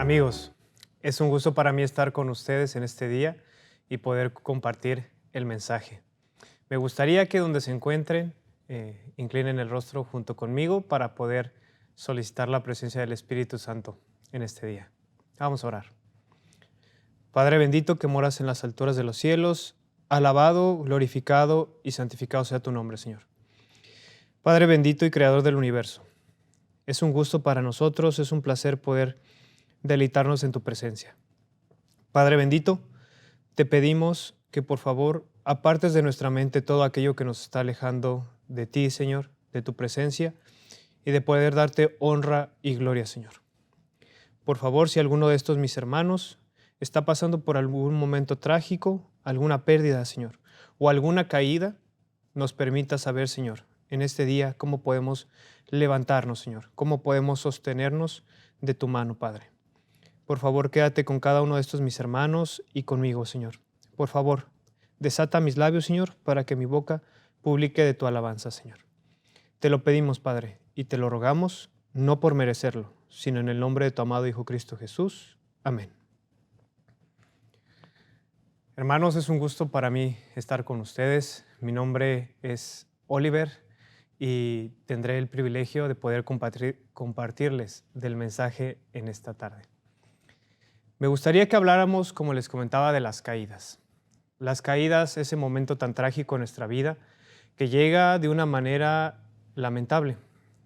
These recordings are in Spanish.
Amigos, es un gusto para mí estar con ustedes en este día y poder compartir el mensaje. Me gustaría que donde se encuentren, inclinen el rostro junto conmigo para poder solicitar la presencia del Espíritu Santo en este día. Vamos a orar. Padre bendito que moras en las alturas de los cielos, alabado, glorificado y santificado sea tu nombre, Señor. Padre bendito y creador del universo, es un gusto para nosotros, es un placer poder deleitarnos en tu presencia. Padre bendito, te pedimos que por favor apartes de nuestra mente todo aquello que nos está alejando de ti, Señor, de tu presencia y de poder darte honra y gloria, Señor. Por favor, si alguno de estos mis hermanos está pasando por algún momento trágico, alguna pérdida, Señor, o alguna caída, nos permita saber, Señor, en este día cómo podemos levantarnos, Señor, cómo podemos sostenernos de tu mano, Padre. Por favor, quédate con cada uno de estos mis hermanos y conmigo, Señor. Por favor, desata mis labios, Señor, para que mi boca publique de tu alabanza, Señor. Te lo pedimos, Padre, y te lo rogamos, no por merecerlo, sino en el nombre de tu amado Hijo Cristo Jesús. Amén. Hermanos, es un gusto para mí estar con ustedes. Mi nombre es Oliver y tendré el privilegio de poder compartirles del mensaje en esta tarde. Me gustaría que habláramos, como les comentaba, de las caídas. Las caídas, ese momento tan trágico en nuestra vida que llega de una manera lamentable.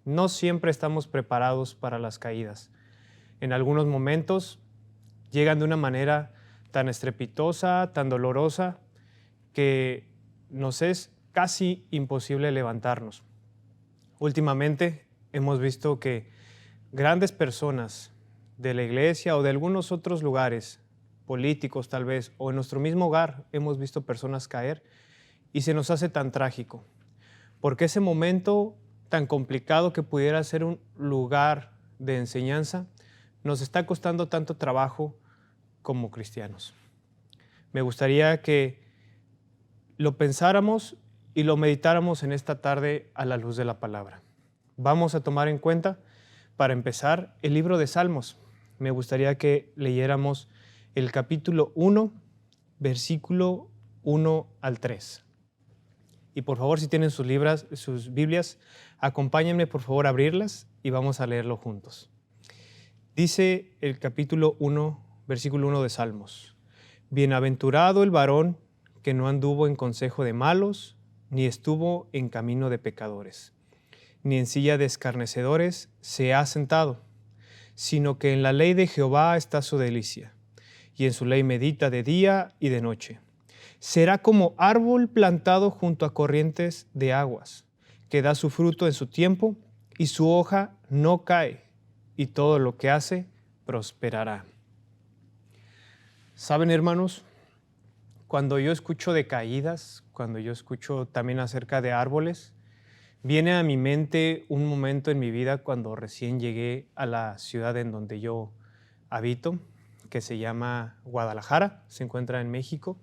No siempre estamos preparados para las caídas. En algunos momentos llegan de una manera tan estrepitosa, tan dolorosa, que nos es casi imposible levantarnos. Últimamente hemos visto que grandes personas de la iglesia o de algunos otros lugares, políticos tal vez, o en nuestro mismo hogar, hemos visto personas caer y se nos hace tan trágico. Porque ese momento tan complicado que pudiera ser un lugar de enseñanza, nos está costando tanto trabajo como cristianos. Me gustaría que lo pensáramos y lo meditáramos en esta tarde a la luz de la palabra. Vamos a tomar en cuenta, para empezar, el libro de Salmos. Me gustaría que leyéramos el capítulo 1, versículo 1 al 3. Y por favor, si tienen sus Biblias, acompáñenme por favor a abrirlas y vamos a leerlo juntos. Dice el capítulo 1, versículo 1 de Salmos: Bienaventurado el varón que no anduvo en consejo de malos, ni estuvo en camino de pecadores, ni en silla de escarnecedores se ha sentado, sino que en la ley de Jehová está su delicia, y en su ley medita de día y de noche. Será como árbol plantado junto a corrientes de aguas, que da su fruto en su tiempo, y su hoja no cae, y todo lo que hace prosperará. ¿Saben, hermanos? Cuando yo escucho de caídas, cuando yo escucho también acerca de árboles, viene a mi mente un momento en mi vida cuando recién llegué a la ciudad en donde yo habito, que se llama Guadalajara, se encuentra en México.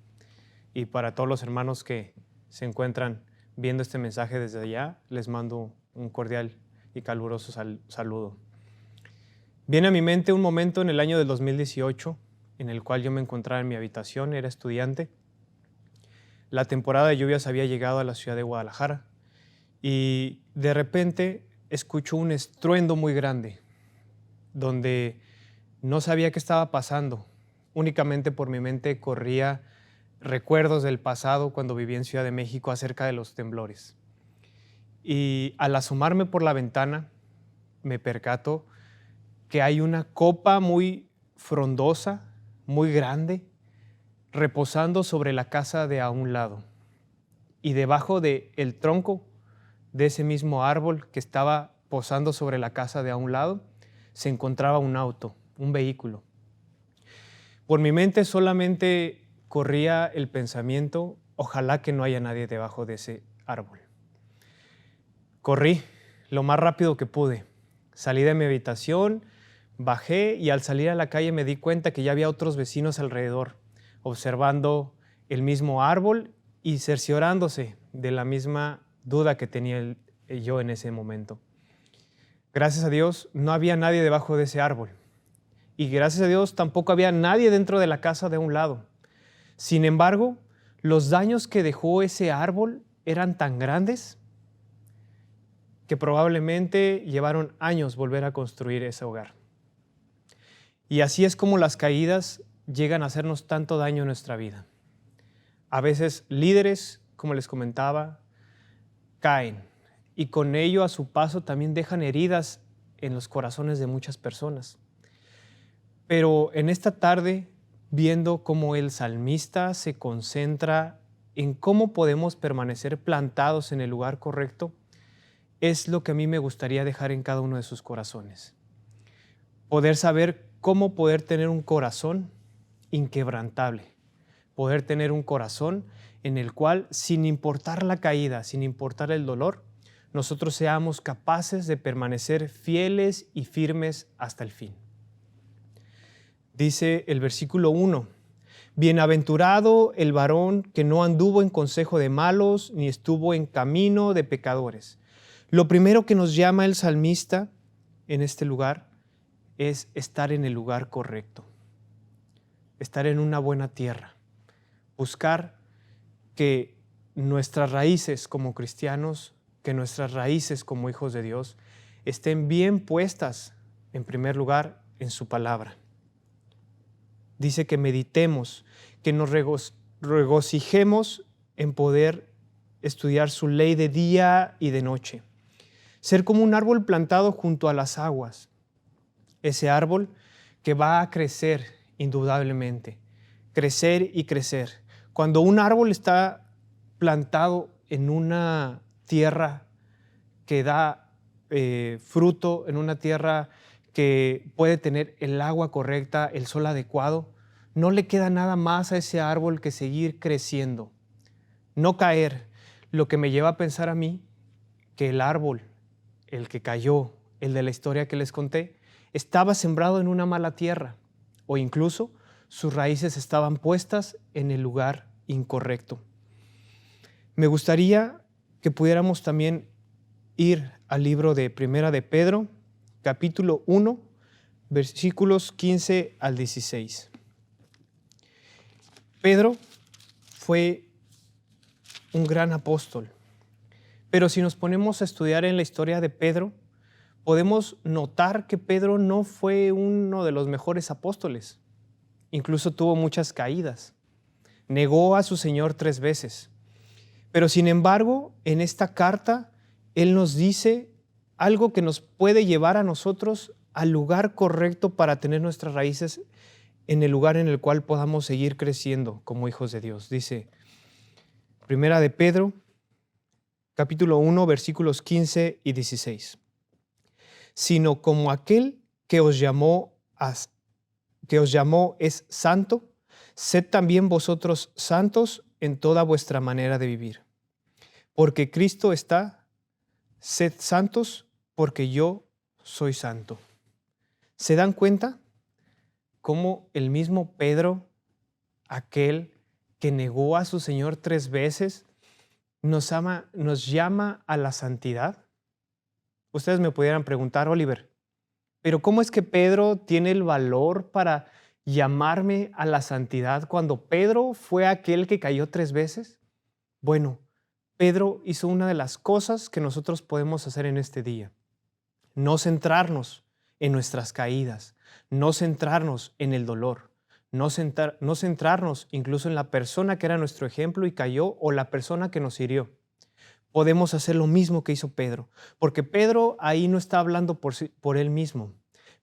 Y para todos los hermanos que se encuentran viendo este mensaje desde allá, les mando un cordial y caluroso saludo. Viene a mi mente un momento en el año del 2018 en el cual yo me encontraba en mi habitación, era estudiante. La temporada de lluvias había llegado a la ciudad de Guadalajara y de repente escucho un estruendo muy grande donde no sabía qué estaba pasando. Únicamente por mi mente corría recuerdos del pasado cuando viví en Ciudad de México acerca de los temblores. Y al asomarme por la ventana me percato que hay una copa muy frondosa, muy grande, reposando sobre la casa de a un lado. Y debajo del tronco de ese mismo árbol que estaba posando sobre la casa de a un lado, se encontraba un auto, un vehículo. Por mi mente solamente corría el pensamiento: ojalá que no haya nadie debajo de ese árbol. Corrí lo más rápido que pude. Salí de mi habitación, bajé y al salir a la calle me di cuenta que ya había otros vecinos alrededor, observando el mismo árbol y cerciorándose de la misma duda que tenía yo en ese momento. Gracias a Dios no había nadie debajo de ese árbol. y gracias a Dios tampoco había nadie dentro de la casa de un lado. Sin embargo, los daños que dejó ese árbol eran tan grandes que probablemente llevaron años volver a construir ese hogar. Y así es como las caídas llegan a hacernos tanto daño en nuestra vida. A veces líderes, como les comentaba, caen y con ello a su paso también dejan heridas en los corazones de muchas personas. Pero en esta tarde, viendo cómo el salmista se concentra en cómo podemos permanecer plantados en el lugar correcto, es lo que a mí me gustaría dejar en cada uno de sus corazones. Poder saber cómo poder tener un corazón inquebrantable, poder tener un corazón en el cual, sin importar la caída, sin importar el dolor, nosotros seamos capaces de permanecer fieles y firmes hasta el fin. Dice el versículo 1, bienaventurado el varón que no anduvo en consejo de malos, ni estuvo en camino de pecadores. Lo primero que nos llama el salmista en este lugar es estar en el lugar correcto, estar en una buena tierra, buscar que nuestras raíces como cristianos, que nuestras raíces como hijos de Dios estén bien puestas, en primer lugar, en su palabra. Dice que meditemos, que nos regocijemos en poder estudiar su ley de día y de noche. Ser como un árbol plantado junto a las aguas. Ese árbol que va a crecer indudablemente. Crecer y crecer. Cuando un árbol está plantado en una tierra que da fruto, en una tierra que puede tener el agua correcta, el sol adecuado, no le queda nada más a ese árbol que seguir creciendo. No caer. Lo que me lleva a pensar a mí que el árbol, el que cayó, el de la historia que les conté, estaba sembrado en una mala tierra o incluso sus raíces estaban puestas en el lugar incorrecto. Me gustaría que pudiéramos también ir al libro de Primera de Pedro, capítulo 1, versículos 15 al 16. Pedro fue un gran apóstol, pero si nos ponemos a estudiar en la historia de Pedro, podemos notar que Pedro no fue uno de los mejores apóstoles. Incluso tuvo muchas caídas. Negó a su Señor 3 veces. Pero sin embargo, en esta carta, Él nos dice algo que nos puede llevar a nosotros al lugar correcto para tener nuestras raíces en el lugar en el cual podamos seguir creciendo como hijos de Dios. Dice, Primera de Pedro, capítulo 1, versículos 15 y 16. Sino como aquel que os llamó es santo, sed también vosotros santos en toda vuestra manera de vivir. Porque Cristo está, sed santos, porque yo soy santo. ¿Se dan cuenta cómo el mismo Pedro, aquel que negó a su Señor 3 veces, nos llama a la santidad? Ustedes me pudieran preguntar, Oliver, ¿pero cómo es que Pedro tiene el valor para llamarme a la santidad cuando Pedro fue aquel que cayó 3 veces? Bueno, Pedro hizo una de las cosas que nosotros podemos hacer en este día. No centrarnos en nuestras caídas, no centrarnos en el dolor, no centrarnos incluso en la persona que era nuestro ejemplo y cayó o la persona que nos hirió. Podemos hacer lo mismo que hizo Pedro, porque Pedro ahí no está hablando por él mismo.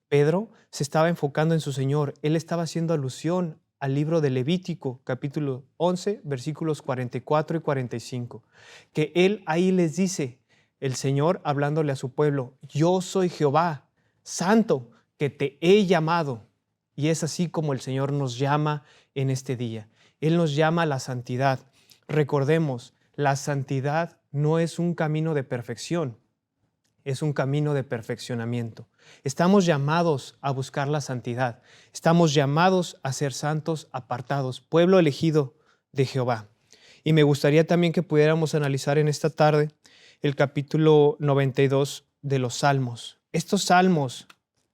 Pedro se estaba enfocando en su Señor. Él estaba haciendo alusión al libro de Levítico, capítulo 11, versículos 44 y 45, que él ahí les dice, el Señor hablándole a su pueblo, yo soy Jehová, santo, que te he llamado. Y es así como el Señor nos llama en este día. Él nos llama a la santidad. Recordemos, la santidad no es un camino de perfección, es un camino de perfeccionamiento. Estamos llamados a buscar la santidad. Estamos llamados a ser santos, apartados, pueblo elegido de Jehová. Y me gustaría también que pudiéramos analizar en esta tarde el capítulo 92 de los Salmos. Estos salmos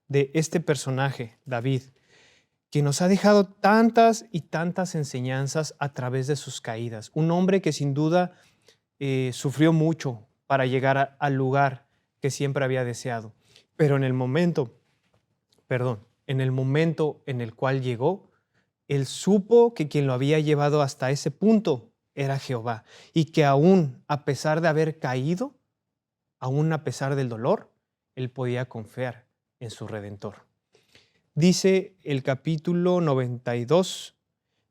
de este personaje, David, quien nos ha dejado tantas y tantas enseñanzas a través de sus caídas. Un hombre que sin duda sufrió mucho para llegar al lugar que siempre había deseado. Pero en el momento en el cual llegó, él supo que quien lo había llevado hasta ese punto era Jehová y que aún a pesar de haber caído, aún a pesar del dolor, él podía confiar en su Redentor. Dice el capítulo 92,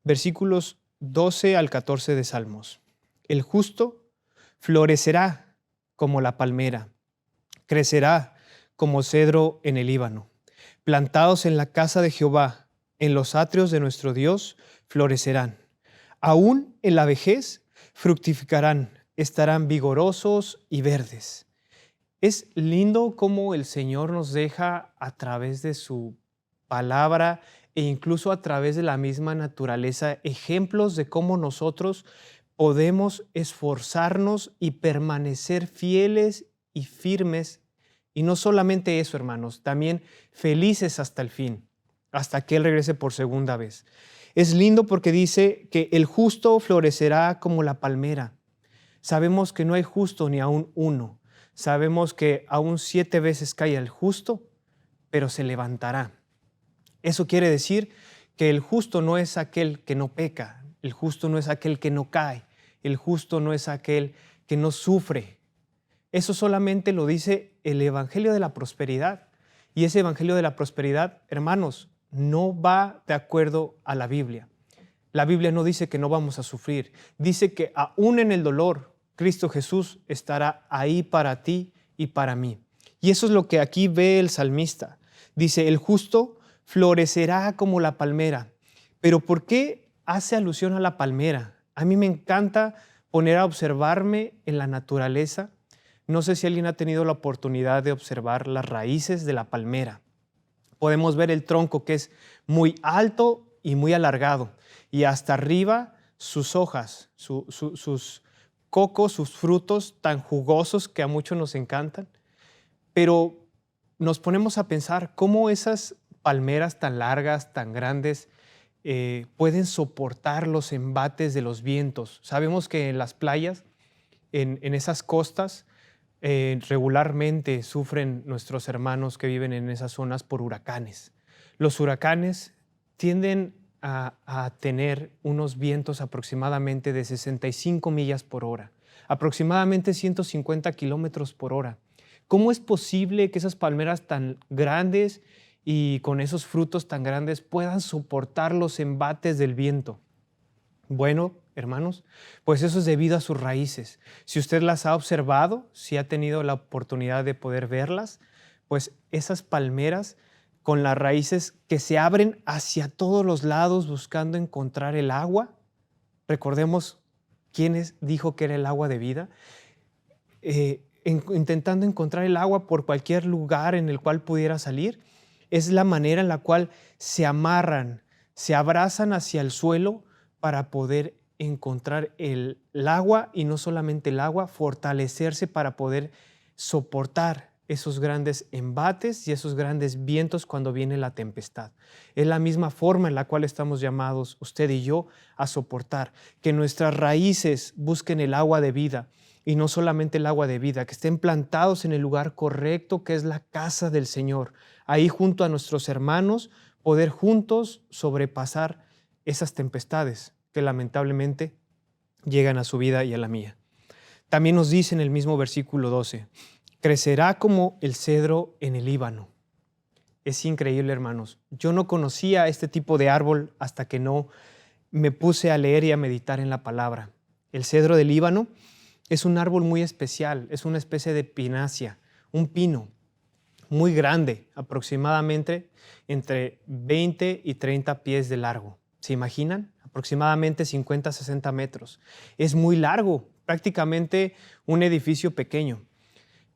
versículos 12 al 14 de Salmos. El justo florecerá como la palmera, crecerá como cedro en el Líbano. Plantados en la casa de Jehová, en los atrios de nuestro Dios, florecerán. Aún en la vejez fructificarán, estarán vigorosos y verdes. Es lindo cómo el Señor nos deja a través de su palabra e incluso a través de la misma naturaleza ejemplos de cómo nosotros podemos esforzarnos y permanecer fieles y firmes. Y no solamente eso, hermanos, también felices hasta el fin, hasta que Él regrese por segunda vez. Es lindo porque dice que el justo florecerá como la palmera. Sabemos que no hay justo ni aún uno. Sabemos que aún 7 veces cae el justo, pero se levantará. Eso quiere decir que el justo no es aquel que no peca, el justo no es aquel que no cae, el justo no es aquel que no sufre. Eso solamente lo dice el Evangelio de la Prosperidad. Y ese Evangelio de la Prosperidad, hermanos, no va de acuerdo a la Biblia. La Biblia no dice que no vamos a sufrir. Dice que aún en el dolor, Cristo Jesús estará ahí para ti y para mí. Y eso es lo que aquí ve el salmista. Dice, el justo florecerá como la palmera. Pero ¿por qué hace alusión a la palmera? A mí me encanta poner a observarme en la naturaleza. No sé si alguien ha tenido la oportunidad de observar las raíces de la palmera. Podemos ver el tronco que es muy alto y muy alargado. Y hasta arriba sus hojas, sus cocos, sus frutos tan jugosos que a muchos nos encantan. Pero nos ponemos a pensar cómo esas palmeras tan largas, tan grandes, pueden soportar los embates de los vientos. Sabemos que en las playas, en esas costas, regularmente sufren nuestros hermanos que viven en esas zonas por huracanes. Los huracanes tienden a tener unos vientos aproximadamente de 65 millas por hora, aproximadamente 150 kilómetros por hora. ¿Cómo es posible que esas palmeras tan grandes y con esos frutos tan grandes puedan soportar los embates del viento? Bueno, hermanos, pues eso es debido a sus raíces. Si usted las ha observado, si ha tenido la oportunidad de poder verlas, pues esas palmeras con las raíces que se abren hacia todos los lados buscando encontrar el agua. Recordemos quién dijo que era el agua de vida. Intentando encontrar el agua por cualquier lugar en el cual pudiera salir. Es la manera en la cual se amarran, se abrazan hacia el suelo para poder encontrar el agua y no solamente el agua, fortalecerse para poder soportar esos grandes embates y esos grandes vientos cuando viene la tempestad. Es la misma forma en la cual estamos llamados usted y yo a soportar, que nuestras raíces busquen el agua de vida y no solamente el agua de vida, que estén plantados en el lugar correcto que es la casa del Señor, ahí junto a nuestros hermanos, poder juntos sobrepasar esas tempestades que lamentablemente llegan a su vida y a la mía. También nos dice en el mismo versículo 12, crecerá como el cedro en el Líbano. Es increíble, hermanos. Yo no conocía este tipo de árbol hasta que no me puse a leer y a meditar en la palabra. El cedro del Líbano es un árbol muy especial, es una especie de pinácea, un pino muy grande, aproximadamente entre 20 y 30 pies de largo. ¿Se imaginan? Aproximadamente 50 a 60 metros. Es muy largo, prácticamente un edificio pequeño.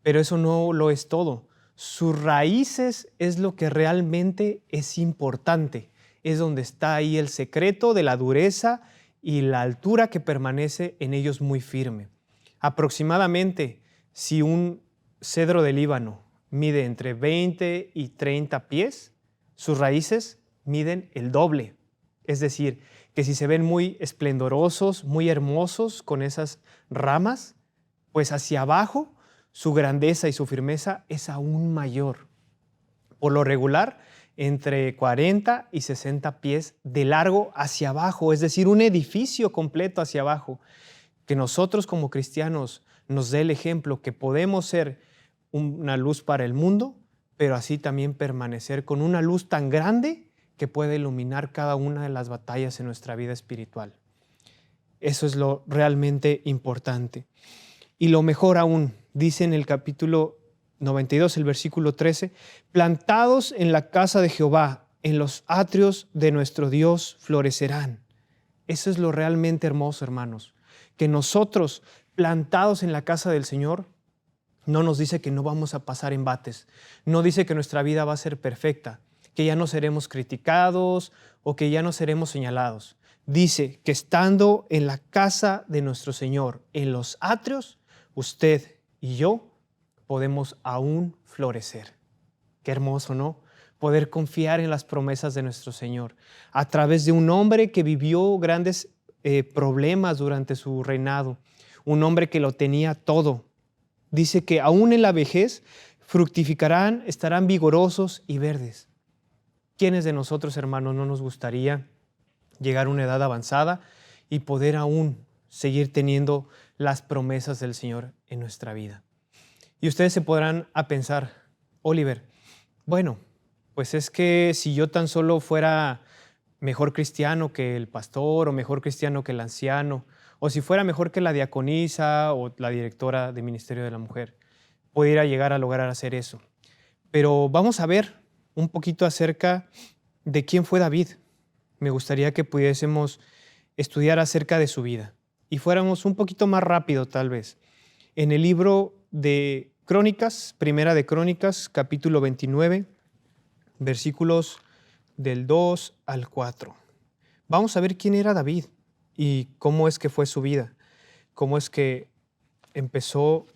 Pero eso no lo es todo. Sus raíces es lo que realmente es importante. Es donde está ahí el secreto de la dureza y la altura que permanece en ellos muy firme. Aproximadamente, si un cedro de Líbano mide entre 20 y 30 pies, sus raíces miden el doble. Es decir, que si se ven muy esplendorosos, muy hermosos con esas ramas, pues hacia abajo su grandeza y su firmeza es aún mayor. Por lo regular, entre 40 y 60 pies de largo hacia abajo, es decir, un edificio completo hacia abajo. Que nosotros como cristianos nos dé el ejemplo que podemos ser una luz para el mundo, pero así también permanecer con una luz tan grande que puede iluminar cada una de las batallas en nuestra vida espiritual. Eso es lo realmente importante. Y lo mejor aún, dice en el capítulo 92, el versículo 13, plantados en la casa de Jehová, en los atrios de nuestro Dios florecerán. Eso es lo realmente hermoso, hermanos, que nosotros, plantados en la casa del Señor, no nos dice que no vamos a pasar embates, no dice que nuestra vida va a ser perfecta, que ya no seremos criticados o que ya no seremos señalados. Dice que estando en la casa de nuestro Señor, en los atrios, usted y yo podemos aún florecer. Qué hermoso, ¿no? Poder confiar en las promesas de nuestro Señor a través de un hombre que vivió grandes problemas durante su reinado, un hombre que lo tenía todo. Dice que aún en la vejez fructificarán, estarán vigorosos y verdes. ¿Quiénes de nosotros, hermanos, no nos gustaría llegar a una edad avanzada y poder aún seguir teniendo las promesas del Señor en nuestra vida? Y ustedes se podrán a pensar, Oliver, bueno, pues es que si yo tan solo fuera mejor cristiano que el pastor o mejor cristiano que el anciano, o si fuera mejor que la diaconisa o la directora de Ministerio de la Mujer, pudiera llegar a lograr hacer eso. Pero vamos a ver un poquito acerca de quién fue David. Me gustaría que pudiésemos estudiar acerca de su vida y fuéramos un poquito más rápido tal vez. En el libro de Crónicas, Primera de Crónicas, capítulo 29, versículos del 2 al 4. Vamos a ver quién era David y cómo es que fue su vida, cómo es que empezó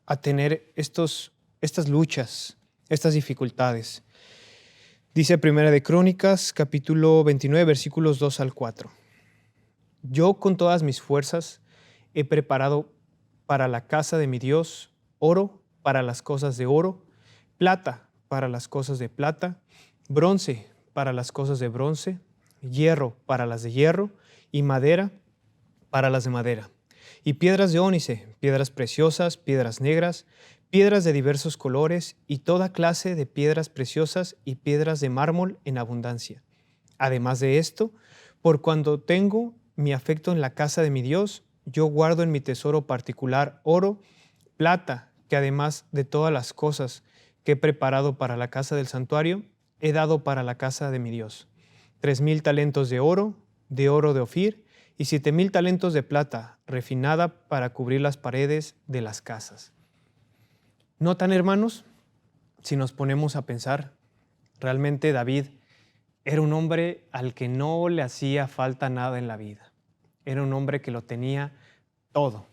a tener estas luchas, estas dificultades. Dice Primera de Crónicas, capítulo 29, versículos 2 al 4. Yo con todas mis fuerzas he preparado para la casa de mi Dios oro para las cosas de oro, plata para las cosas de plata, bronce para las cosas de bronce, hierro para las de hierro y madera para las de madera. Y piedras de ónice, piedras preciosas, piedras negras, piedras de diversos colores y toda clase de piedras preciosas y piedras de mármol en abundancia. Además de esto, por cuanto tengo mi afecto en la casa de mi Dios, yo guardo en mi tesoro particular oro, plata, que además de todas las cosas que he preparado para la casa del santuario, he dado para la casa de mi Dios. 3,000 talentos de oro de Ofir, y 7,000 talentos de plata refinada para cubrir las paredes de las casas. ¿Notan, hermanos? Si nos ponemos a pensar, realmente David era un hombre al que no le hacía falta nada en la vida. Era un hombre que lo tenía todo.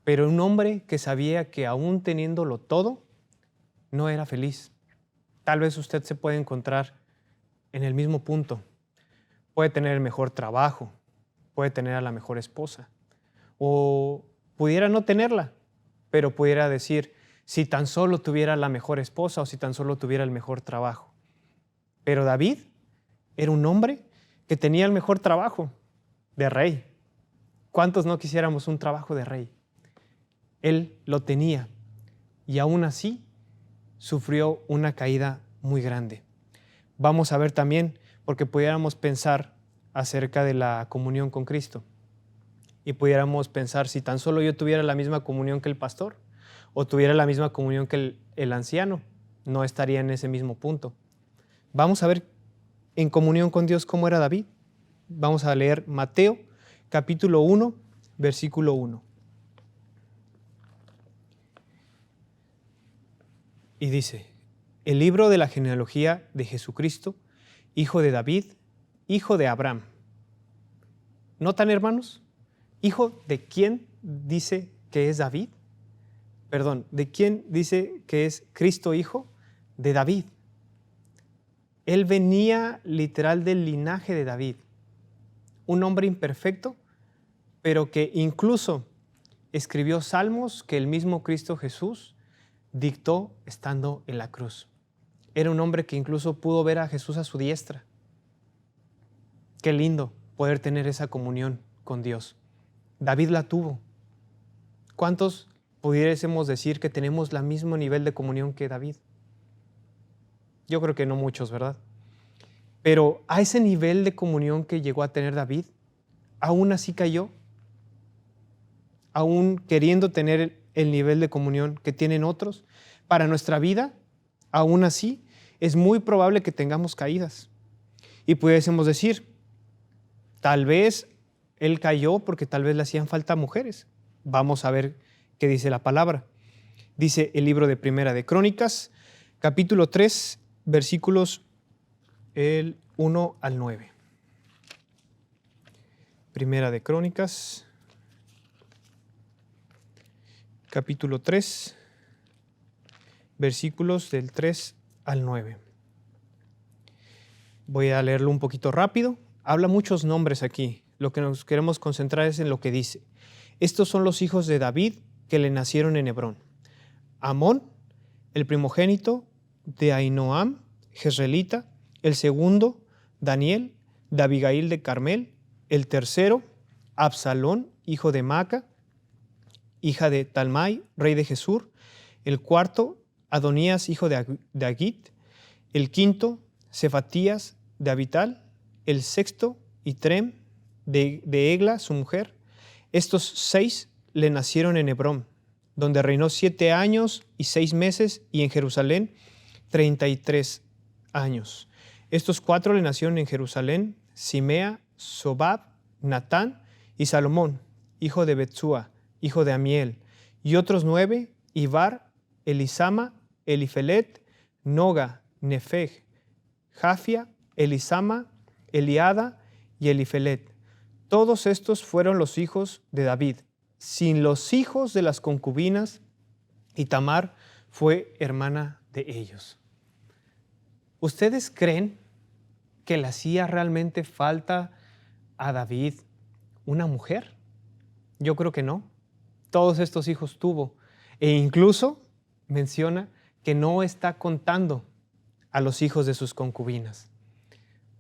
Pero un hombre que sabía que aún teniéndolo todo, no era feliz. Tal vez usted se puede encontrar en el mismo punto. Puede tener el mejor trabajo, puede tener a la mejor esposa, o pudiera no tenerla, pero pudiera decir, si tan solo tuviera la mejor esposa o si tan solo tuviera el mejor trabajo. Pero David era un hombre que tenía el mejor trabajo de rey. ¿Cuántos no quisiéramos un trabajo de rey? Él lo tenía y aún así sufrió una caída muy grande. Vamos a ver también, porque pudiéramos pensar acerca de la comunión con Cristo y pudiéramos pensar si tan solo yo tuviera la misma comunión que el pastor o tuviera la misma comunión que el anciano, no estaría en ese mismo punto. Vamos a ver en comunión con Dios cómo era David. Vamos a leer Mateo capítulo 1, versículo 1. Y dice, el libro de la genealogía de Jesucristo, hijo de David, hijo de Abraham. ¿Notan, hermanos? ¿Hijo de quién dice que es David? Perdón, ¿de quién dice que es Cristo hijo? De David. Él venía literal del linaje de David, un hombre imperfecto, pero que incluso escribió salmos que el mismo Cristo Jesús dictó estando en la cruz. Era un hombre que incluso pudo ver a Jesús a su diestra. Qué lindo poder tener esa comunión con Dios. David la tuvo. ¿Cuántos pudiésemos decir que tenemos el mismo nivel de comunión que David? Yo creo que no muchos, ¿verdad? Pero a ese nivel de comunión que llegó a tener David, aún así cayó, aún queriendo tener el nivel de comunión que tienen otros. Para nuestra vida, aún así, es muy probable que tengamos caídas. Y pudiésemos decir, tal vez él cayó porque tal vez le hacían falta mujeres. Vamos a ver qué dice la palabra. Dice el libro de Primera de Crónicas, capítulo 3, versículos el 1 al 9. Primera de Crónicas, capítulo 3, versículos del 3 al 9. Voy a leerlo un poquito rápido. Habla muchos nombres aquí. Lo que nos queremos concentrar es en lo que dice. Estos son los hijos de David que le nacieron en Hebrón. Amón, el primogénito, de Ahinoam, jezreelita, el segundo, Daniel, de Abigail de Carmel, el tercero, Absalón, hijo de Maaca, hija de Talmai, rey de Gesur, el cuarto, Adonías, hijo de Agit, el quinto, Cefatías, de Abital, el sexto, Itrem, de Egla, su mujer. Estos 6 le nacieron en Hebrón, donde reinó 7 años y 6 meses, y en Jerusalén 33 años. Estos 4 le nacieron en Jerusalén: Simea, Sobab, Natán y Salomón, hijo de Betsúa, hijo de Amiel, y otros 9, Ibar, Elisama, Elifelet, Noga, Nefeg, Jafia, Elisama, Eliada y Elifelet. Todos estos fueron los hijos de David, sin los hijos de las concubinas, y Tamar fue hermana de ellos. ¿Ustedes creen que le hacía realmente falta a David una mujer? Yo creo que no. Todos estos hijos tuvo. E incluso menciona que no está contando a los hijos de sus concubinas.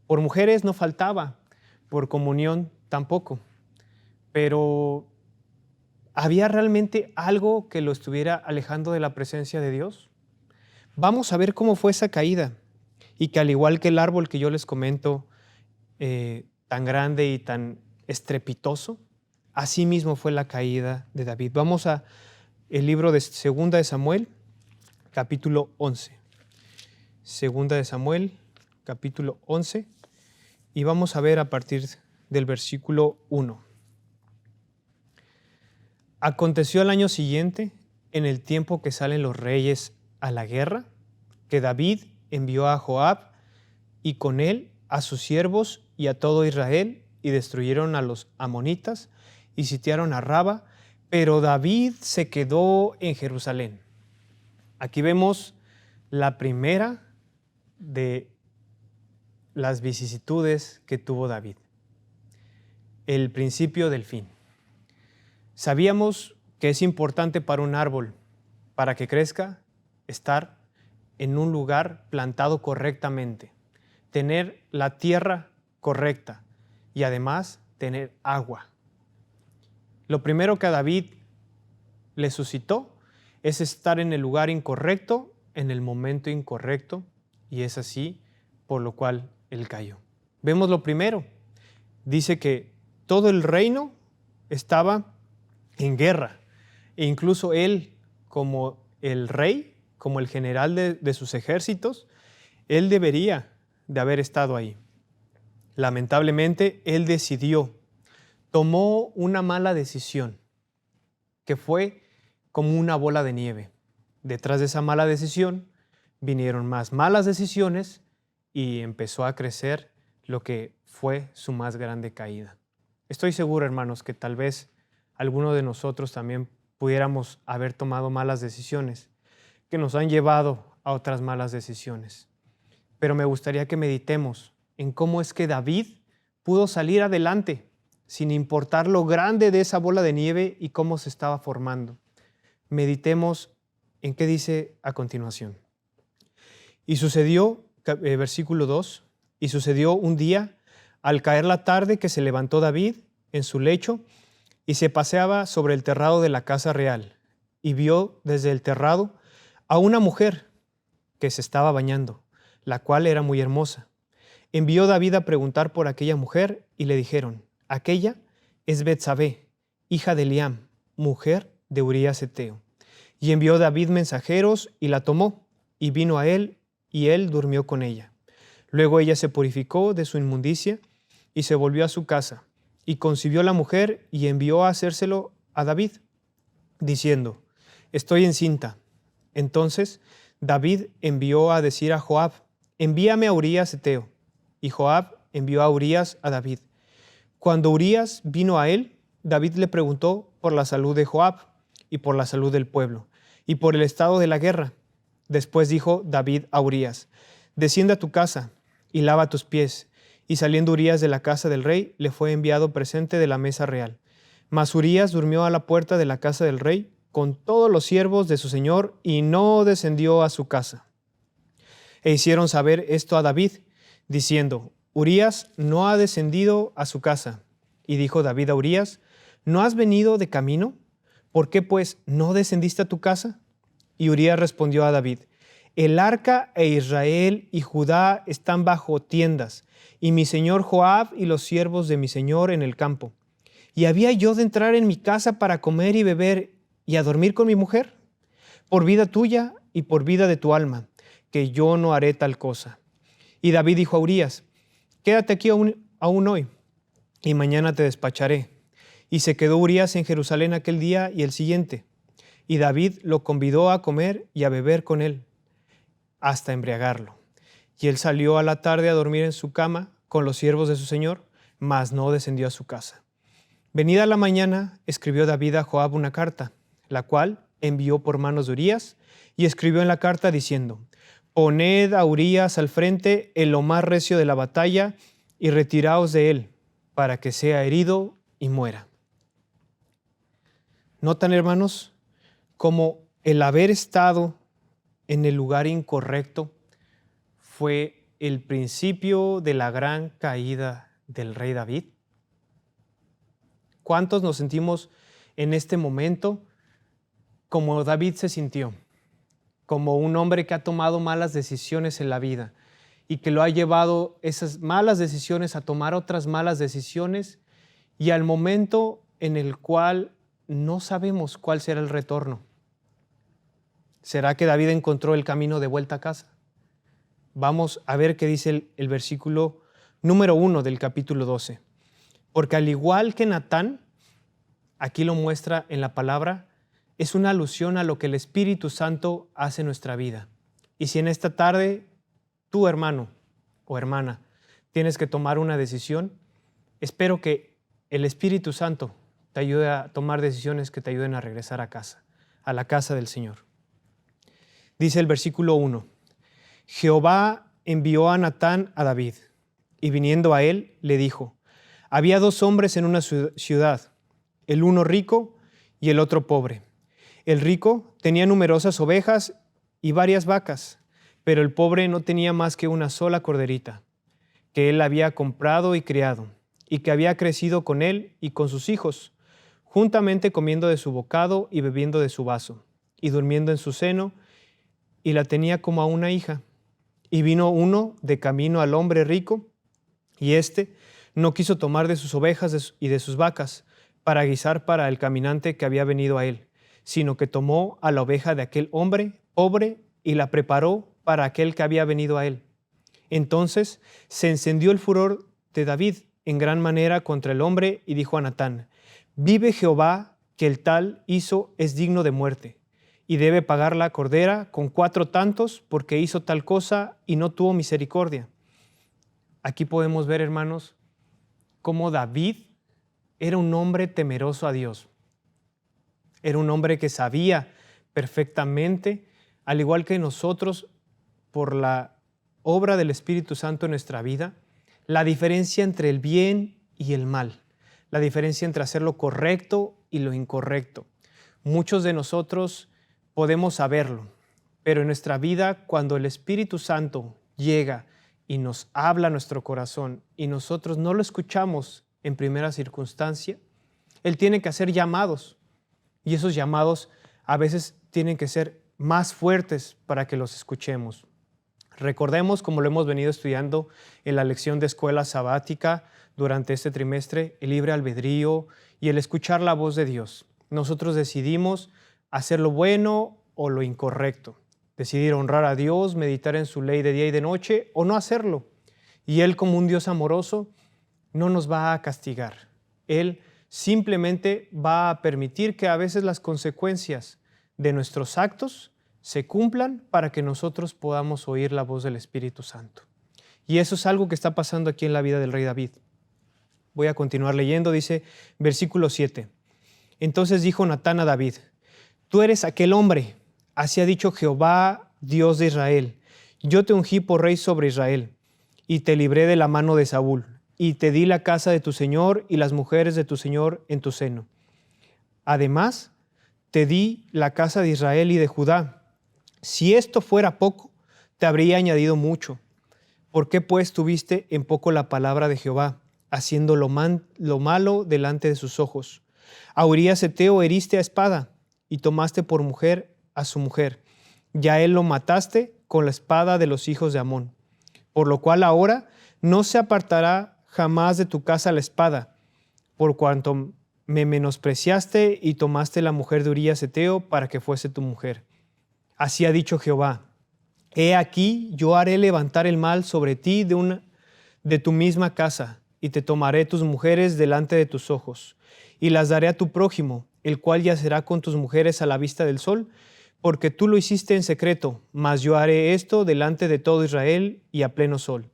Por mujeres no faltaba, por comunión tampoco. Pero ¿había realmente algo que lo estuviera alejando de la presencia de Dios? Vamos a ver cómo fue esa caída. Y que al igual que el árbol que yo les comento, tan grande y tan estrepitoso, así mismo fue la caída de David. Vamos a el libro de Segunda de Samuel, capítulo 11. Segunda de Samuel, capítulo 11, y vamos a ver a partir del versículo 1. Aconteció al año siguiente, en el tiempo que salen los reyes a la guerra, que David envió a Joab y con él a sus siervos y a todo Israel, y destruyeron a los amonitas y sitiaron a Raba, pero David se quedó en Jerusalén. Aquí vemos la primera de las vicisitudes que tuvo David, el principio del fin. Sabíamos que es importante para un árbol, para que crezca, estar en un lugar plantado correctamente, tener la tierra correcta y además tener agua. Lo primero que a David le suscitó es estar en el lugar incorrecto, en el momento incorrecto, y es así por lo cual él cayó. Vemos lo primero. Dice que todo el reino estaba en guerra, e incluso él, como el rey, como el general de sus ejércitos, él debería de haber estado ahí. Lamentablemente, él tomó una mala decisión, que fue como una bola de nieve. Detrás de esa mala decisión vinieron más malas decisiones y empezó a crecer lo que fue su más grande caída. Estoy seguro, hermanos, que tal vez alguno de nosotros también pudiéramos haber tomado malas decisiones que nos han llevado a otras malas decisiones. pero me gustaría que meditemos en cómo es que David pudo salir adelante sin importar lo grande de esa bola de nieve y cómo se estaba formando. Meditemos en qué dice a continuación. Y sucedió, versículo 2, y sucedió un día, al caer la tarde, que se levantó David en su lecho y se paseaba sobre el terrado de la casa real, y vio desde el terrado a una mujer que se estaba bañando, la cual era muy hermosa. Envió David a preguntar por aquella mujer, y le dijeron: aquella es Betsabé, hija de Eliam, mujer de Urías heteo. Y envió David mensajeros, y la tomó, y vino a él, y él durmió con ella. Luego ella se purificó de su inmundicia, y se volvió a su casa, y concibió la mujer, y envió a hacérselo a David, diciendo: estoy encinta. Entonces David envió a decir a Joab: envíame a Urías heteo. Y Joab envió a Urías a David. Cuando Urías vino a él, David le preguntó por la salud de Joab y por la salud del pueblo y por el estado de la guerra. Después dijo David a Urías: desciende a tu casa y lava tus pies. Y saliendo Urías de la casa del rey, le fue enviado presente de la mesa real. Mas Urías durmió a la puerta de la casa del rey con todos los siervos de su señor y no descendió a su casa. E hicieron saber esto a David, diciendo: Urías no ha descendido a su casa. Y dijo David a Urías: ¿no has venido de camino? ¿Por qué pues no descendiste a tu casa? Y Urías respondió a David: el arca e Israel y Judá están bajo tiendas, y mi señor Joab y los siervos de mi señor en el campo. ¿Y había yo de entrar en mi casa para comer y beber y a dormir con mi mujer? Por vida tuya y por vida de tu alma, que yo no haré tal cosa. Y David dijo a Urías: quédate aquí aún hoy, y mañana te despacharé. Y se quedó Urías en Jerusalén aquel día y el siguiente. Y David lo convidó a comer y a beber con él, hasta embriagarlo. Y él salió a la tarde a dormir en su cama con los siervos de su señor, mas no descendió a su casa. Venida la mañana, escribió David a Joab una carta, la cual envió por manos de Urías, y escribió en la carta diciendo: poned a Urías al frente en lo más recio de la batalla, y retiraos de él, para que sea herido y muera. ¿Notan, hermanos, cómo el haber estado en el lugar incorrecto fue el principio de la gran caída del rey David? ¿Cuántos nos sentimos en este momento como David se sintió? Como un hombre que ha tomado malas decisiones en la vida y que lo ha llevado esas malas decisiones a tomar otras malas decisiones, y al momento en el cual no sabemos cuál será el retorno. ¿Será que David encontró el camino de vuelta a casa? Vamos a ver qué dice el versículo número 1 del capítulo 12. Porque al igual que Natán, aquí lo muestra en la palabra, es una alusión a lo que el Espíritu Santo hace en nuestra vida. Y si en esta tarde tú, hermano o hermana, tienes que tomar una decisión, espero que el Espíritu Santo te ayude a tomar decisiones que te ayuden a regresar a casa, a la casa del Señor. Dice el versículo 1: Jehová envió a Natán a David, y viniendo a él, le dijo: había dos hombres en una ciudad, el uno rico y el otro pobre. El rico tenía numerosas ovejas y varias vacas, pero el pobre no tenía más que una sola corderita, que él había comprado y criado, y que había crecido con él y con sus hijos, juntamente comiendo de su bocado y bebiendo de su vaso, y durmiendo en su seno, y la tenía como a una hija. Y vino uno de camino al hombre rico, y éste no quiso tomar de sus ovejas y de sus vacas para guisar para el caminante que había venido a él, sino que tomó a la oveja de aquel hombre pobre y la preparó para aquel que había venido a él. Entonces se encendió el furor de David en gran manera contra el hombre, y dijo a Natán: vive Jehová, que el tal hizo es digno de muerte, y debe pagar la cordera con 4 tantos, porque hizo tal cosa y no tuvo misericordia. Aquí podemos ver, hermanos, cómo David era un hombre temeroso a Dios. Era un hombre que sabía perfectamente, al igual que nosotros, por la obra del Espíritu Santo en nuestra vida, la diferencia entre el bien y el mal, la diferencia entre hacer lo correcto y lo incorrecto. Muchos de nosotros podemos saberlo, pero en nuestra vida, cuando el Espíritu Santo llega y nos habla a nuestro corazón y nosotros no lo escuchamos en primera circunstancia, Él tiene que hacer llamados, y esos llamados a veces tienen que ser más fuertes para que los escuchemos. Recordemos, como lo hemos venido estudiando en la lección de escuela sabática durante este trimestre, el libre albedrío y el escuchar la voz de Dios. Nosotros decidimos hacer lo bueno o lo incorrecto, decidir honrar a Dios, meditar en su ley de día y de noche o no hacerlo. Y Él, como un Dios amoroso, no nos va a castigar. Él simplemente va a permitir que a veces las consecuencias de nuestros actos se cumplan para que nosotros podamos oír la voz del Espíritu Santo. Y eso es algo que está pasando aquí en la vida del rey David. Voy a continuar leyendo, dice versículo 7. Entonces dijo Natán a David: tú eres aquel hombre, así ha dicho Jehová, Dios de Israel. Yo te ungí por rey sobre Israel, y te libré de la mano de Saúl, y te di la casa de tu señor y las mujeres de tu señor en tu seno. Además, te di la casa de Israel y de Judá. Si esto fuera poco, te habría añadido mucho. ¿Por qué pues tuviste en poco la palabra de Jehová, haciendo lo malo delante de sus ojos? A Urías heteo heriste a espada, y tomaste por mujer a su mujer. Ya él lo mataste con la espada de los hijos de Amón. Por lo cual ahora no se apartará jamás de tu casa la espada, por cuanto me menospreciaste y tomaste la mujer de Urías heteo para que fuese tu mujer. Así ha dicho Jehová: he aquí, yo haré levantar el mal sobre ti de tu misma casa, y te tomaré tus mujeres delante de tus ojos, y las daré a tu prójimo, el cual yacerá con tus mujeres a la vista del sol, porque tú lo hiciste en secreto, mas yo haré esto delante de todo Israel y a pleno sol.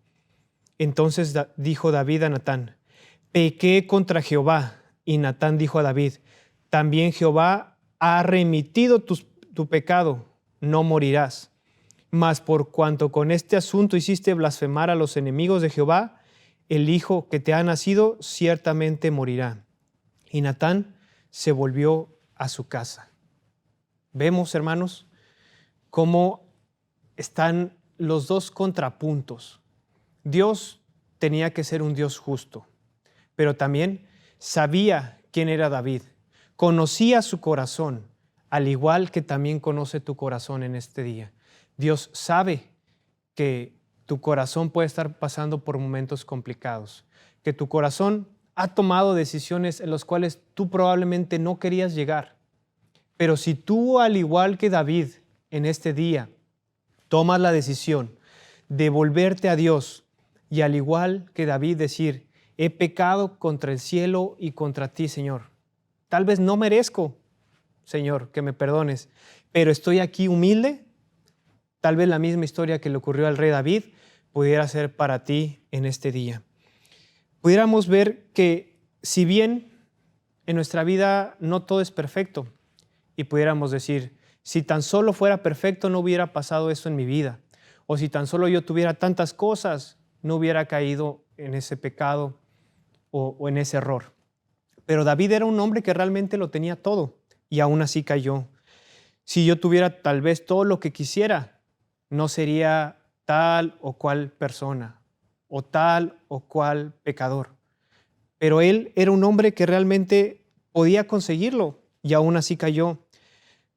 Entonces dijo David a Natán: pequé contra Jehová. Y Natán dijo a David: también Jehová ha remitido tu pecado, no morirás. Mas por cuanto con este asunto hiciste blasfemar a los enemigos de Jehová, el hijo que te ha nacido ciertamente morirá. Y Natán se volvió a su casa. Vemos, hermanos, cómo están los dos contrapuntos. Dios tenía que ser un Dios justo, pero también sabía quién era David, conocía su corazón, al igual que también conoce tu corazón en este día. Dios sabe que tu corazón puede estar pasando por momentos complicados, que tu corazón ha tomado decisiones en las cuales tú probablemente no querías llegar. Pero si tú, al igual que David en este día, tomas la decisión de volverte a Dios y al igual que David decir: he pecado contra el cielo y contra ti, Señor. Tal vez no merezco, Señor, que me perdones, pero estoy aquí humilde. Tal vez la misma historia que le ocurrió al rey David pudiera ser para ti en este día. Pudiéramos ver que si bien en nuestra vida no todo es perfecto, y pudiéramos decir: si tan solo fuera perfecto no hubiera pasado eso en mi vida, o si tan solo yo tuviera tantas cosas no hubiera caído en ese pecado o en ese error. Pero David era un hombre que realmente lo tenía todo y aún así cayó. Si yo tuviera tal vez todo lo que quisiera, no sería tal o cual persona o tal o cual pecador. Pero él era un hombre que realmente podía conseguirlo y aún así cayó.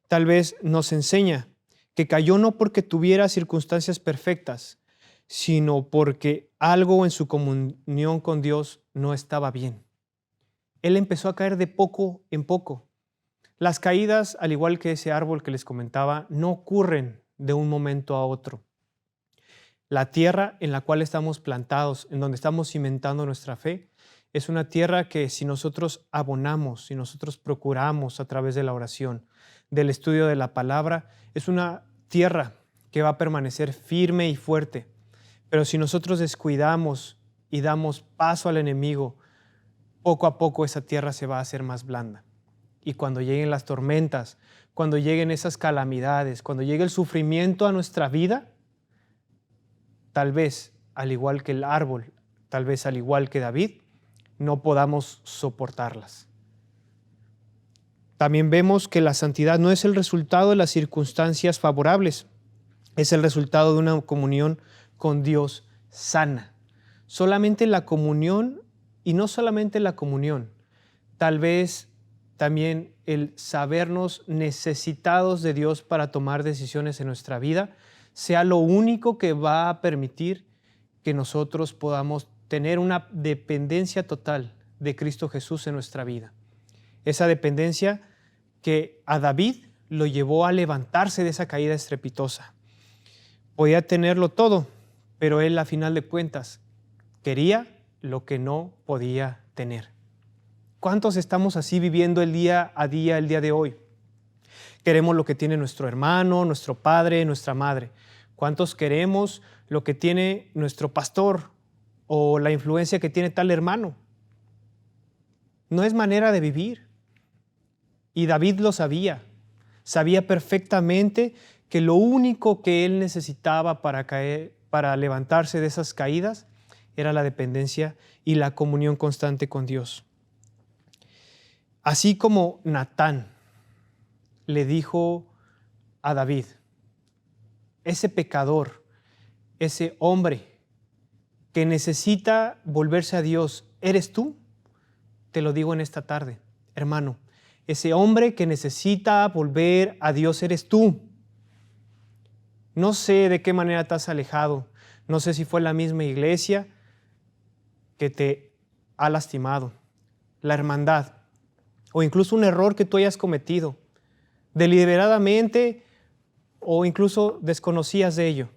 Tal vez nos enseña que cayó no porque tuviera circunstancias perfectas, sino porque algo en su comunión con Dios no estaba bien. Él empezó a caer de poco en poco. Las caídas, al igual que ese árbol que les comentaba, no ocurren de un momento a otro. La tierra en la cual estamos plantados, en donde estamos cimentando nuestra fe, es una tierra que si nosotros abonamos, si nosotros procuramos a través de la oración, del estudio de la palabra, es una tierra que va a permanecer firme y fuerte. Pero si nosotros descuidamos y damos paso al enemigo, poco a poco esa tierra se va a hacer más blanda. Y cuando lleguen las tormentas, cuando lleguen esas calamidades, cuando llegue el sufrimiento a nuestra vida, tal vez al igual que el árbol, tal vez al igual que David, no podamos soportarlas. También vemos que la santidad no es el resultado de las circunstancias favorables, es el resultado de una comunión con Dios sana. Solamente la comunión, y no solamente la comunión, tal vez también el sabernos necesitados de Dios para tomar decisiones en nuestra vida, sea lo único que va a permitir que nosotros podamos tener una dependencia total de Cristo Jesús en nuestra vida. Esa dependencia que a David lo llevó a levantarse de esa caída estrepitosa. Podía tenerlo todo, pero él a final de cuentas quería lo que no podía tener. ¿Cuántos estamos así viviendo el día a día, el día de hoy? Queremos lo que tiene nuestro hermano, nuestro padre, nuestra madre. ¿Cuántos queremos lo que tiene nuestro pastor o la influencia que tiene tal hermano? No es manera de vivir. Y David lo sabía. Sabía perfectamente que lo único que él necesitaba para levantarse de esas caídas era la dependencia y la comunión constante con Dios. Así como Natán le dijo a David, ese pecador, ese hombre que necesita volverse a Dios, ¿eres tú? Te lo digo en esta tarde, hermano, ese hombre que necesita volver a Dios eres tú. No sé de qué manera te has alejado, no sé si fue la misma iglesia que te ha lastimado, la hermandad, o incluso un error que tú hayas cometido, deliberadamente o incluso desconocías de ello.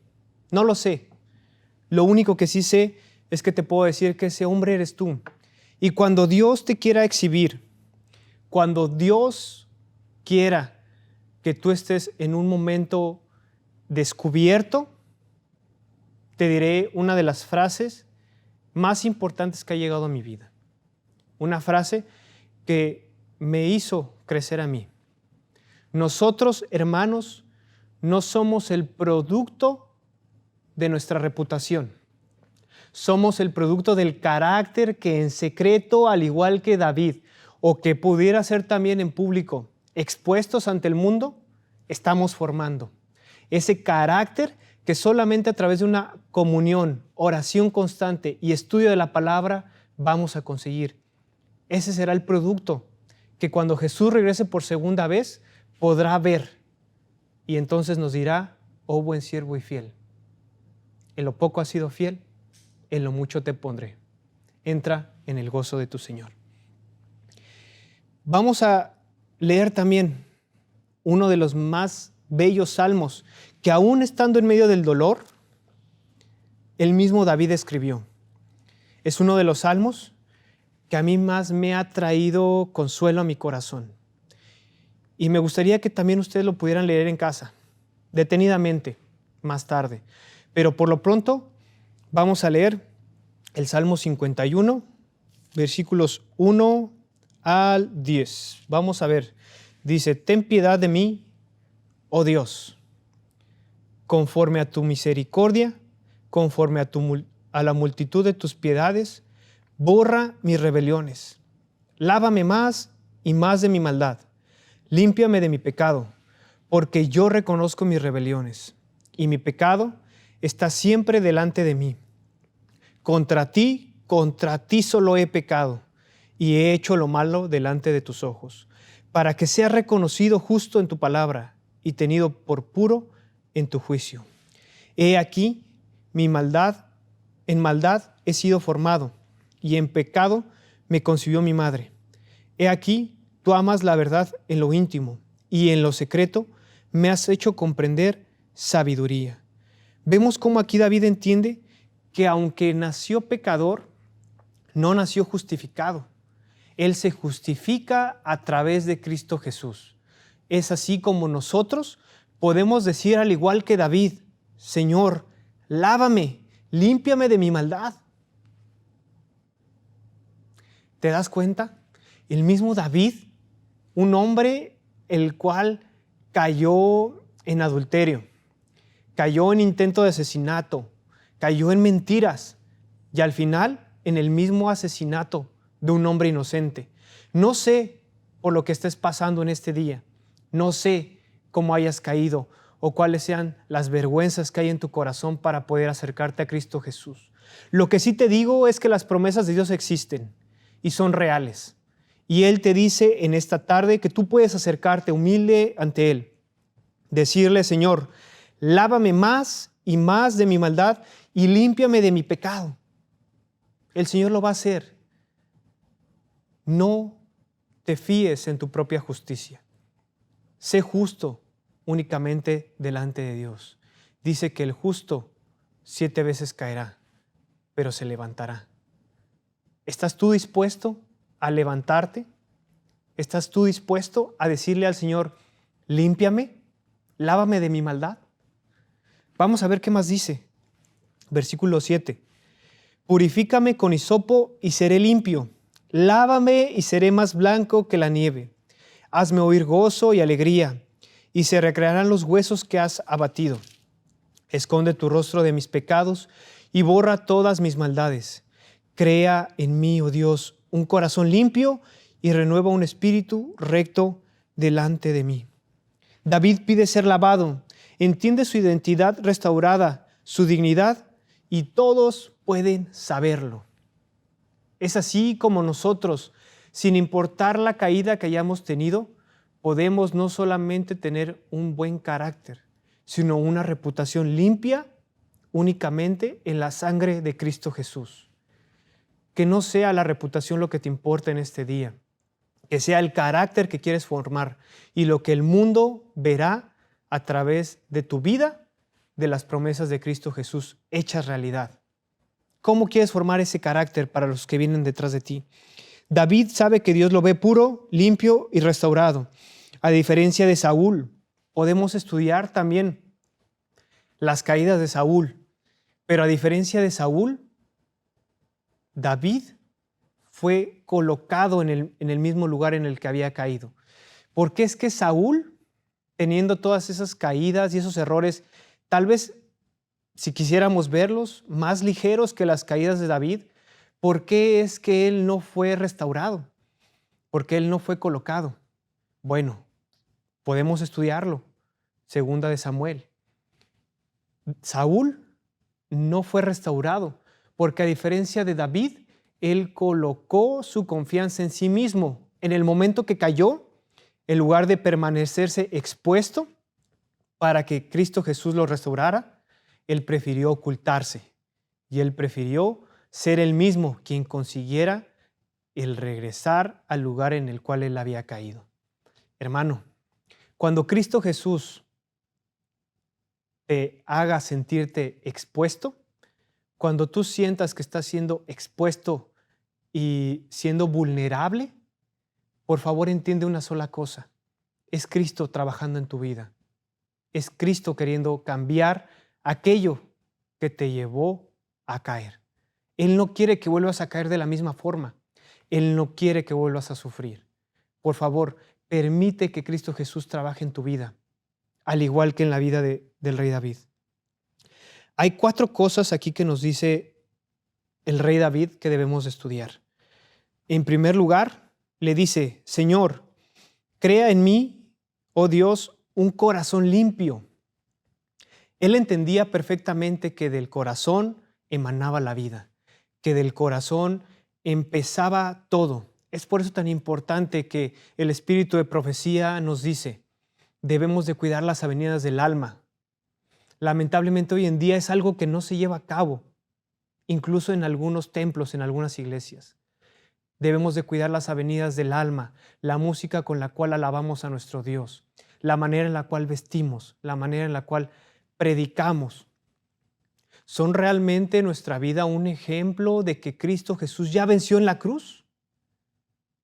No lo sé. Lo único que sí sé es que te puedo decir que ese hombre eres tú. Y cuando Dios te quiera exhibir, cuando Dios quiera que tú estés en un momento descubierto, te diré una de las frases más importantes que ha llegado a mi vida. Una frase que me hizo crecer a mí. Nosotros, hermanos, no somos el producto de nuestra reputación. Somos el producto del carácter que en secreto, al igual que David, o que pudiera ser también en público, expuestos ante el mundo, estamos formando. Ese carácter que solamente a través de una comunión, oración constante y estudio de la palabra vamos a conseguir. Ese será el producto que cuando Jesús regrese por segunda vez podrá ver y entonces nos dirá, oh buen siervo y fiel, en lo poco has sido fiel, en lo mucho te pondré. Entra en el gozo de tu Señor. Vamos a leer también uno de los más bellos salmos que aún estando en medio del dolor, el mismo David escribió. Es uno de los salmos que a mí más me ha traído consuelo a mi corazón. Y me gustaría que también ustedes lo pudieran leer en casa, detenidamente, más tarde. Pero por lo pronto vamos a leer el Salmo 51, versículos 1 al 10. Vamos a ver. Dice, ten piedad de mí, oh Dios, conforme a tu misericordia, conforme a la multitud de tus piedades, borra mis rebeliones. Lávame más y más de mi maldad. Límpiame de mi pecado, porque yo reconozco mis rebeliones, y mi pecado está siempre delante de mí. Contra ti solo he pecado, y he hecho lo malo delante de tus ojos, para que sea reconocido justo en tu palabra y tenido por puro en tu juicio. He aquí mi maldad, en maldad he sido formado, y en pecado me concibió mi madre. He aquí, tú amas la verdad en lo íntimo, y en lo secreto me has hecho comprender sabiduría. Vemos cómo aquí David entiende que aunque nació pecador, no nació justificado. Él se justifica a través de Cristo Jesús. Es así como nosotros podemos decir al igual que David, Señor, lávame, límpiame de mi maldad. ¿Te das cuenta? El mismo David, un hombre el cual cayó en adulterio, cayó en intento de asesinato, cayó en mentiras y al final en el mismo asesinato de un hombre inocente. No sé por lo que estés pasando en este día. No sé cómo hayas caído o cuáles sean las vergüenzas que hay en tu corazón para poder acercarte a Cristo Jesús. Lo que sí te digo es que las promesas de Dios existen y son reales. Y Él te dice en esta tarde que tú puedes acercarte humilde ante Él. Decirle: Señor, lávame más y más de mi maldad y límpiame de mi pecado. El Señor lo va a hacer. No te fíes en tu propia justicia. Sé justo únicamente delante de Dios. Dice que el justo 7 veces caerá, pero se levantará. ¿Estás tú dispuesto a levantarte? ¿Estás tú dispuesto a decirle al Señor: límpiame, lávame de mi maldad? Vamos a ver qué más dice. Versículo 7. Purifícame con hisopo y seré limpio. Lávame y seré más blanco que la nieve. Hazme oír gozo y alegría, y se recrearán los huesos que has abatido. Esconde tu rostro de mis pecados y borra todas mis maldades. Crea en mí, oh Dios, un corazón limpio y renueva un espíritu recto delante de mí. David pide ser lavado, entiende su identidad restaurada, su dignidad, y todos pueden saberlo. Es así como nosotros, sin importar la caída que hayamos tenido, podemos no solamente tener un buen carácter, sino una reputación limpia únicamente en la sangre de Cristo Jesús. Que no sea la reputación lo que te importa en este día, que sea el carácter que quieres formar y lo que el mundo verá a través de tu vida, de las promesas de Cristo Jesús hechas realidad. ¿Cómo quieres formar ese carácter para los que vienen detrás de ti? David sabe que Dios lo ve puro, limpio y restaurado. A diferencia de Saúl, podemos estudiar también las caídas de Saúl. Pero a diferencia de Saúl, David fue colocado en el mismo lugar en el que había caído. Porque es que Saúl, teniendo todas esas caídas y esos errores, tal vez, si quisiéramos verlos, más ligeros que las caídas de David, ¿por qué es que él no fue restaurado? ¿Por qué él no fue colocado? Bueno, podemos estudiarlo. Segunda de Samuel. Saúl no fue restaurado porque, a diferencia de David, él colocó su confianza en sí mismo. En el momento que cayó, en lugar de permanecerse expuesto para que Cristo Jesús lo restaurara, él prefirió ocultarse y él prefirió ser él mismo quien consiguiera el regresar al lugar en el cual él había caído. Hermano, cuando Cristo Jesús te haga sentirte expuesto, cuando tú sientas que estás siendo expuesto y siendo vulnerable, por favor entiende una sola cosa: es Cristo trabajando en tu vida. Es Cristo queriendo cambiar aquello que te llevó a caer. Él no quiere que vuelvas a caer de la misma forma. Él no quiere que vuelvas a sufrir. Por favor, permite que Cristo Jesús trabaje en tu vida, al igual que en la vida del rey David. Hay 4 cosas aquí que nos dice el rey David que debemos estudiar. En primer lugar, le dice: Señor, crea en mí, oh Dios, un corazón limpio. Él entendía perfectamente que del corazón emanaba la vida, que del corazón empezaba todo. Es por eso tan importante que el espíritu de profecía nos dice: debemos de cuidar las avenidas del alma. Lamentablemente hoy en día es algo que no se lleva a cabo, incluso en algunos templos, en algunas iglesias. Debemos de cuidar las avenidas del alma, la música con la cual alabamos a nuestro Dios, la manera en la cual vestimos, la manera en la cual predicamos. ¿Son realmente nuestra vida un ejemplo de que Cristo Jesús ya venció en la cruz?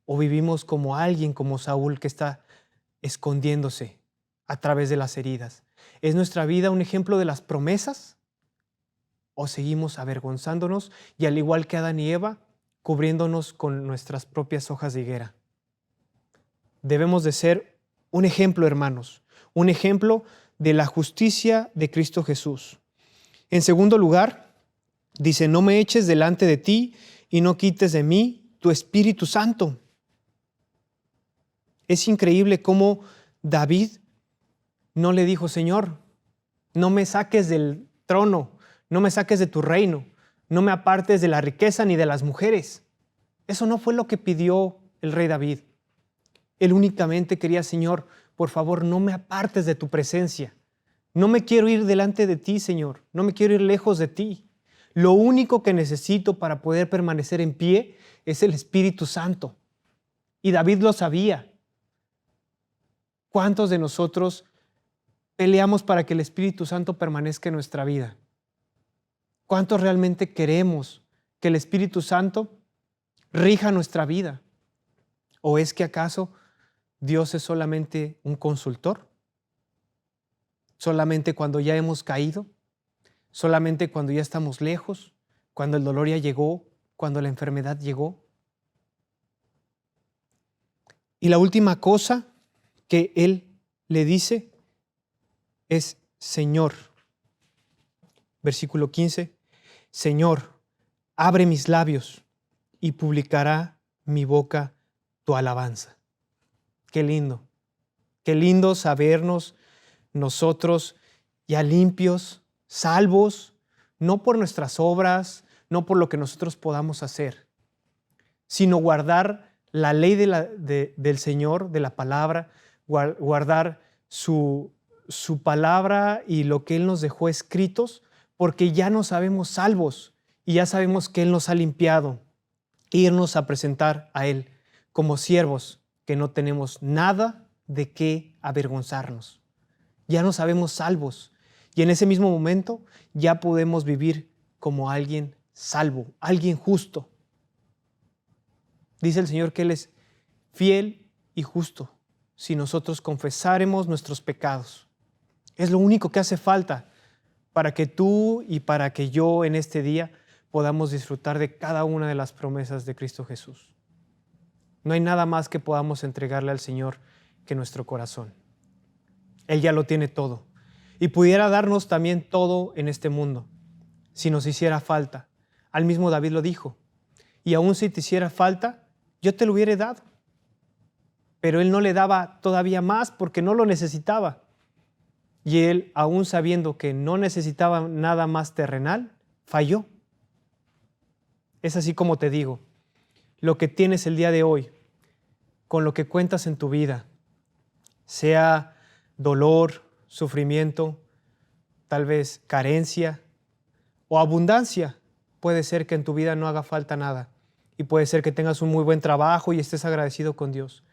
¿O vivimos como alguien como Saúl que está escondiéndose a través de las heridas? ¿Es nuestra vida un ejemplo de las promesas? ¿O seguimos avergonzándonos y, al igual que Adán y Eva, cubriéndonos con nuestras propias hojas de higuera? Debemos de ser un ejemplo, hermanos, un ejemplo de la justicia de Cristo Jesús. En segundo lugar, Dice, no me eches delante de ti y no quites de mí tu Espíritu Santo. Es increíble cómo David no le dijo, Señor, no me saques del trono, no me saques de tu reino, no me apartes de la riqueza ni de las mujeres. Eso no fue lo que pidió el rey David. Él únicamente quería, Señor, por favor, no me apartes de tu presencia. No me quiero ir delante de ti, Señor. No me quiero ir lejos de ti. Lo único que necesito para poder permanecer en pie es el Espíritu Santo. Y David lo sabía. ¿Cuántos de nosotros peleamos para que el Espíritu Santo permanezca en nuestra vida? ¿Cuántos realmente queremos que el Espíritu Santo rija nuestra vida? ¿O es que acaso Dios es solamente un consultor? ¿Solamente cuando ya hemos caído? ¿Solamente cuando ya estamos lejos? ¿Cuando el dolor ya llegó? ¿Cuando la enfermedad llegó? Y la última cosa que Él le dice es Señor. Versículo 15. Señor, abre mis labios y publicará mi boca tu alabanza. Qué lindo sabernos nosotros ya limpios, salvos, no por nuestras obras, no por lo que nosotros podamos hacer, sino guardar la ley del Señor, de la palabra, guardar su palabra y lo que Él nos dejó escritos, porque ya nos sabemos salvos y ya sabemos que Él nos ha limpiado, e irnos a presentar a Él como siervos que no tenemos nada de qué avergonzarnos. Ya nos sabemos salvos y en ese mismo momento ya podemos vivir como alguien salvo, alguien justo. Dice el Señor que Él es fiel y justo si nosotros confesáremos nuestros pecados. Es lo único que hace falta para que tú y para que yo en este día podamos disfrutar de cada una de las promesas de Cristo Jesús. No hay nada más que podamos entregarle al Señor que nuestro corazón. Él ya lo tiene todo y pudiera darnos también todo en este mundo si nos hiciera falta. Al mismo David lo dijo, y aún si te hiciera falta, yo te lo hubiera dado. Pero Él no le daba todavía más porque no lo necesitaba. Y Él, aún sabiendo que no necesitaba nada más terrenal, falló. Es así como te digo, lo que tienes el día de hoy, con lo que cuentas en tu vida, sea dolor, sufrimiento, tal vez carencia o abundancia, puede ser que en tu vida no haga falta nada y puede ser que tengas un muy buen trabajo y estés agradecido con Dios.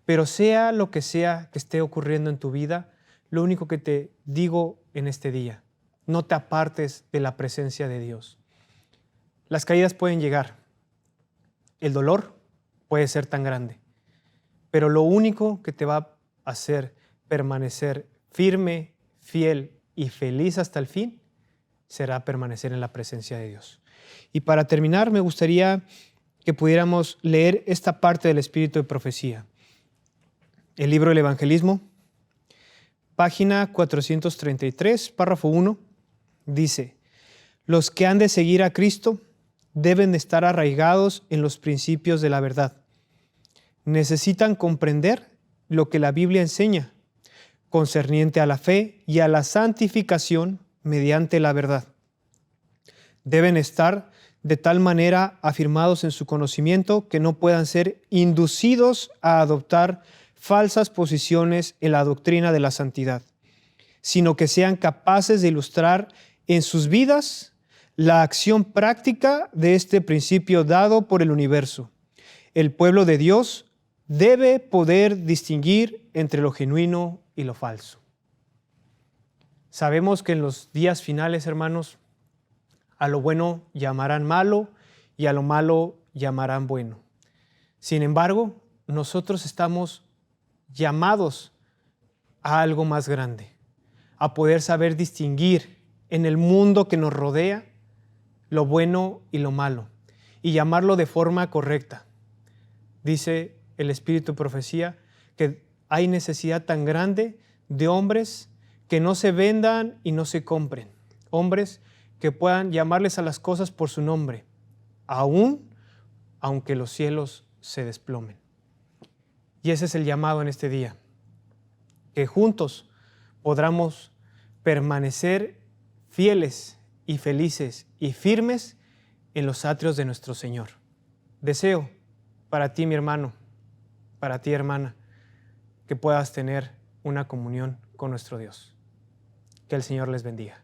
Pero sea lo que sea que esté ocurriendo en tu vida, lo único que te digo en este día, no te apartes de la presencia de Dios. Las caídas pueden llegar, el dolor puede ser tan grande, pero lo único que te va a hacer permanecer firme, fiel y feliz hasta el fin será permanecer en la presencia de Dios. Y para terminar, me gustaría que pudiéramos leer esta parte del Espíritu de Profecía. El libro del Evangelismo, página 433, párrafo 1, dice: los que han de seguir a Cristo deben de estar arraigados en los principios de la verdad. Necesitan comprender lo que la Biblia enseña concerniente a la fe y a la santificación mediante la verdad. Deben estar de tal manera afirmados en su conocimiento que no puedan ser inducidos a adoptar falsas posiciones en la doctrina de la santidad, sino que sean capaces de ilustrar en sus vidas la acción práctica de este principio dado por el universo. El pueblo de Dios debe poder distinguir entre lo genuino y lo falso. Sabemos que en los días finales, hermanos, a lo bueno llamarán malo y a lo malo llamarán bueno. Sin embargo, nosotros estamos llamados a algo más grande, a poder saber distinguir en el mundo que nos rodea lo bueno y lo malo y llamarlo de forma correcta. Dice el Espíritu de Profecía que hay necesidad tan grande de hombres que no se vendan y no se compren, hombres que puedan llamarles a las cosas por su nombre, aunque los cielos se desplomen. Y ese es el llamado en este día, que juntos podamos permanecer fieles y felices y firmes en los atrios de nuestro Señor. Deseo para ti, mi hermano, para ti, hermana, que puedas tener una comunión con nuestro Dios. Que el Señor les bendiga.